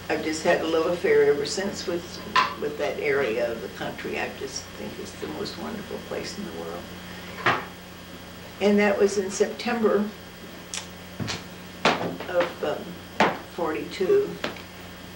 I've just had a love affair ever since with that area of the country. I just think it's the most wonderful place in the world. And that was in September of 42.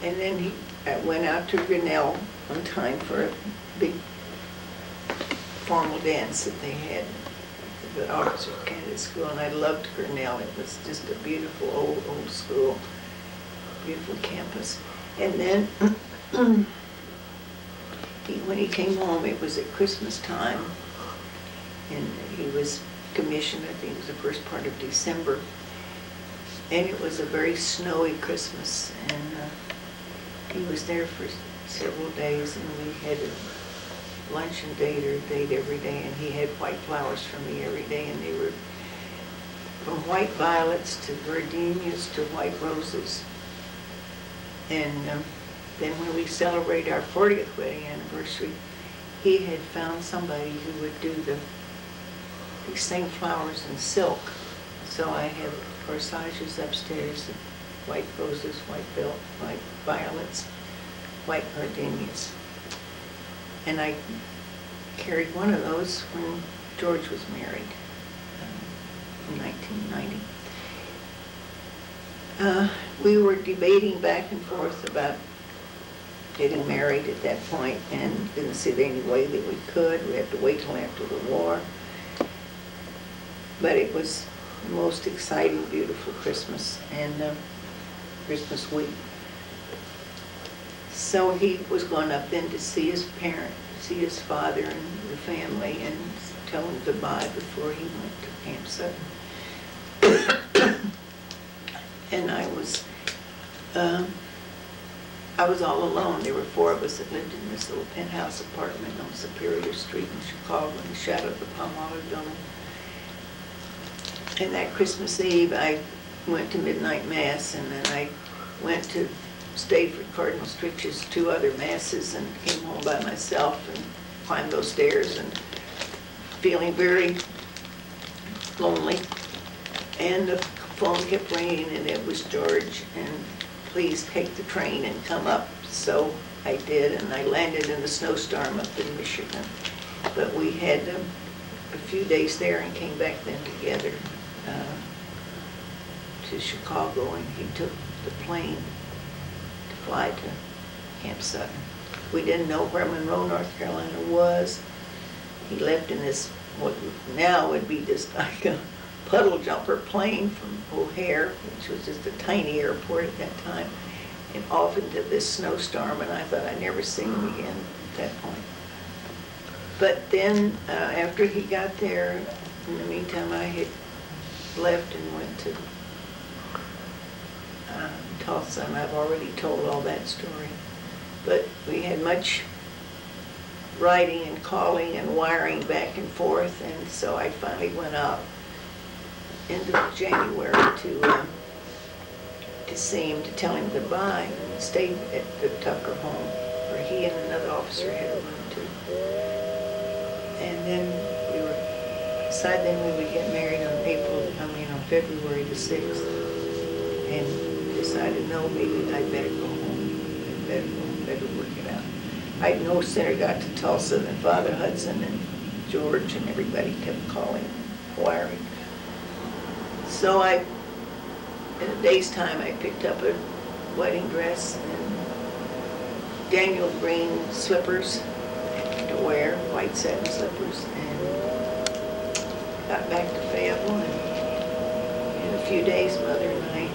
And then I went out to Grinnell one time for a big formal dance that they had at the Officers Candidate School, and I loved Grinnell. It was just a beautiful old school, beautiful campus. And then when he came home, it was at Christmas time, and he was commissioned, I think it was the first part of December, and it was a very snowy Christmas, and he was there for several days, and we had a lunch and date every day, and he had white flowers for me every day, and they were from white violets to gardenias to white roses. And then when we celebrated our 40th wedding anniversary, he had found somebody who would do these same flowers in silk. So I have corsages upstairs of white roses, white violets, white gardenias. And I carried one of those when George was married in 1990. We were debating back and forth about getting married at that point, and didn't see any way that we could. We had to wait till after the war. But it was the most exciting, beautiful Christmas, and Christmas week. So he was going up then to see his parents, see his father and the family, and tell him goodbye before he went to Camp Sutton. And I was all alone. There were 4 of us that lived in this little penthouse apartment on Superior Street in Chicago in the shadow of the Palmolive Building. And that Christmas Eve, I went to midnight mass, and then I stayed for Cardinal Stritch's 2 other masses, and came home by myself and climbed those stairs and feeling very lonely. And the phone kept ringing, and it was George, and please take the train and come up. So I did, and I landed in a snowstorm up in Michigan. But we had a few days there and came back then together to Chicago, and he took the plane to fly to Camp Sutton. We didn't know where Monroe, North Carolina was. He left in this, what now would be just like a puddle jumper plane from O'Hare, which was just a tiny airport at that time, and off into this snowstorm, and I thought I'd never see him again at that point. But then, after he got there, in the meantime, I had left and went to Tulsa, and I've already told all that story. But we had much writing and calling and wiring back and forth, and so I finally went out end of January to see him, to tell him goodbye, and stayed at the Tucker home where he and another officer had a room too. And then we decided then we would get married on February the 6th, and decided no, maybe I'd better go home. I'd better work it out. I'd no sooner got to Tulsa than Father Hudson and George and everybody kept calling, wiring. So in a day's time, I picked up a wedding dress and Daniel green slippers to wear, white satin slippers, and got back to Fayetteville. And in a few days, Mother and I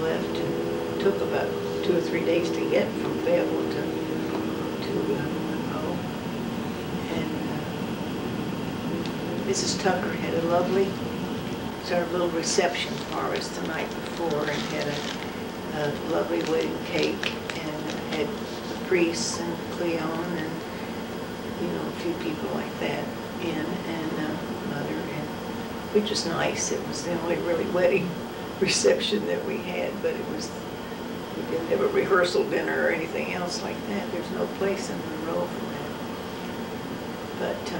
left, and it took about 2 or 3 days to get from Fayetteville to Monroe. And Mrs. Tucker had a lovely sort of little reception for us the night before, and had a lovely wedding cake, and had the priests and Cleon and a few people like that in, and Mother, and which was nice. It was the only really wedding reception that we had, but we didn't have a rehearsal dinner or anything else like that. There's no place in Monroe for that. But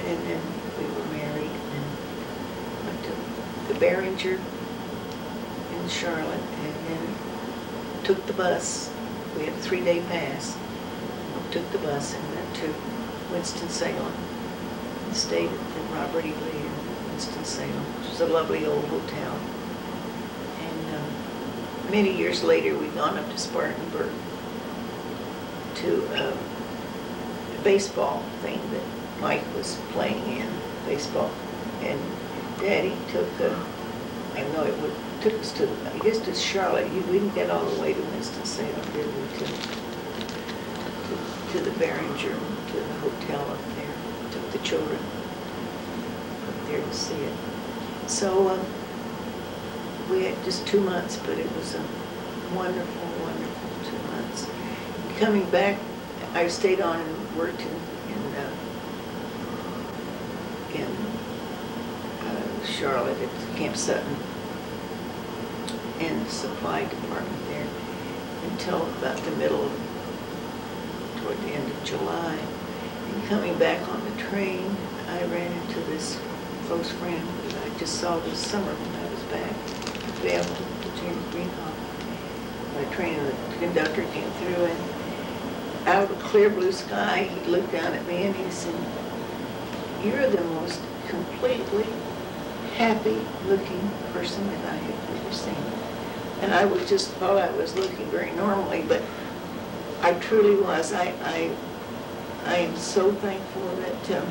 and then we were married and went to the Behringer in Charlotte, and then took the bus. We had a 3-day pass. Took the bus and went to Winston-Salem and stayed at the Robert E. Lee in Winston-Salem, which was a lovely old hotel. And many years later, we'd gone up to Spartanburg to a baseball thing that Mike was playing in, baseball. And Daddy took, I know it took us to, I guess to Charlotte. We didn't get all the way to Winston-Salem, did we? To the Behringer, to the hotel up there. Took the children up there to see it. So we had just 2 months, but it was a wonderful, wonderful 2 months. Coming back, I stayed on and worked in Charlotte at Camp Sutton in the supply department there until about the toward the end of July. And coming back on the train, I ran into this close friend that I just saw this summer when I was back at Vail to James Greenhoff. The train, the conductor came through, and out of a clear blue sky, he looked down at me and he said, "You're the most completely happy-looking person that I have ever seen." And I was just thought I was looking very normally, but I truly was. I am so thankful that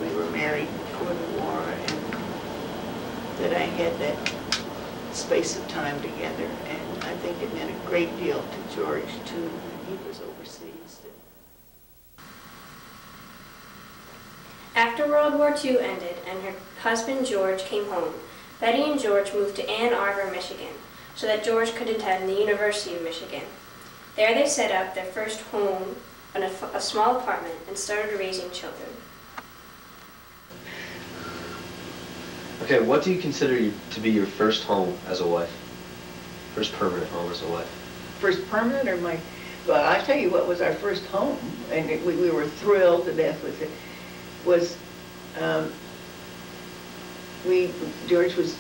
we were married before the war and that I had that space of time together. And I think it meant a great deal to George, too, when he was overseas. After World War II ended and her husband George came home, Betty and George moved to Ann Arbor, Michigan, so that George could attend the University of Michigan. There they set up their first home in a small apartment and started raising children. Okay, what do you consider to be your first home as a wife? First permanent home as a wife? First permanent or well, I tell you what was our first home, and we were thrilled to death with it, was George was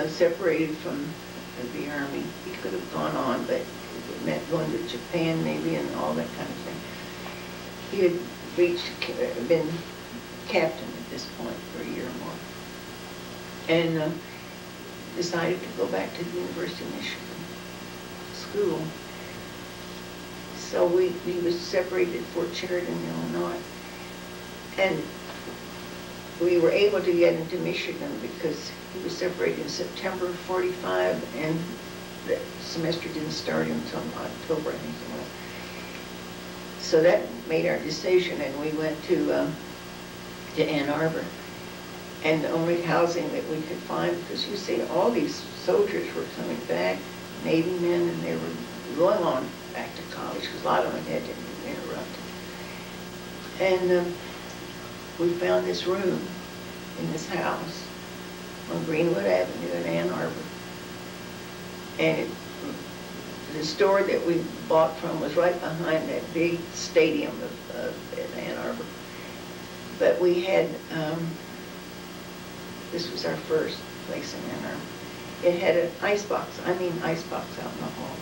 separated from the Army. He could have gone on, but it meant going to Japan maybe and all that kind of thing. He had been captain at this point for a year or more, and decided to go back to the University of Michigan school. So he was separated at Fort Sheridan, Illinois, and we were able to get into Michigan because he was separated in September of '45, and the semester didn't start until October, I think it was. So that made our decision, and we went to Ann Arbor. And the only housing that we could find, because you see all these soldiers were coming back, Navy men, and they were going on back to college, because a lot of them had to be interrupted. And we found this room in this house on Greenwood Avenue in Ann Arbor. And the store that we bought from was right behind that big stadium in Ann Arbor. But we had, this was our first place in Ann Arbor. It had an icebox out in the hall.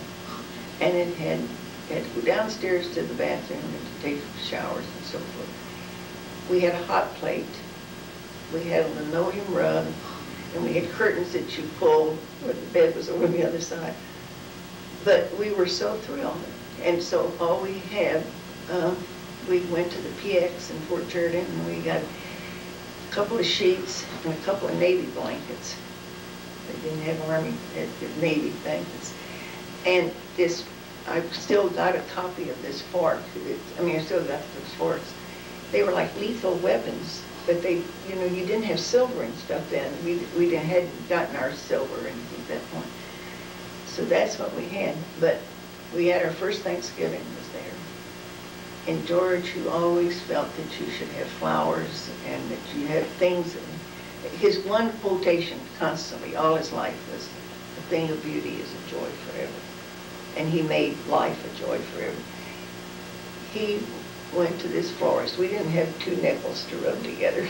And it had to go downstairs to the bathroom and to take showers and so forth. We had a hot plate. We had a linoleum rug, and we had curtains that you pulled where the bed was over the other side. But we were so thrilled. And so all we had, we went to the PX in Fort Sheridan, and we got a couple of sheets and a couple of Navy blankets. They didn't have Army, Navy blankets. And this, I've still got a copy of this fork. I still got those forks. They were like lethal weapons, but they, you didn't have silver and stuff then. We hadn't gotten our silver or anything at that point. So that's what we had. But we had our first Thanksgiving was there. And George, who always felt that you should have flowers and that you had things, his one quotation constantly, all his life, was, "The thing of beauty is a joy forever." And he made life a joy forever. He went to this forest. We didn't have 2 nickels to rub together.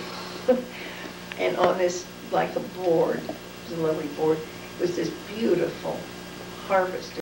And on this, like a board, it was a lovely board, was this beautiful harvest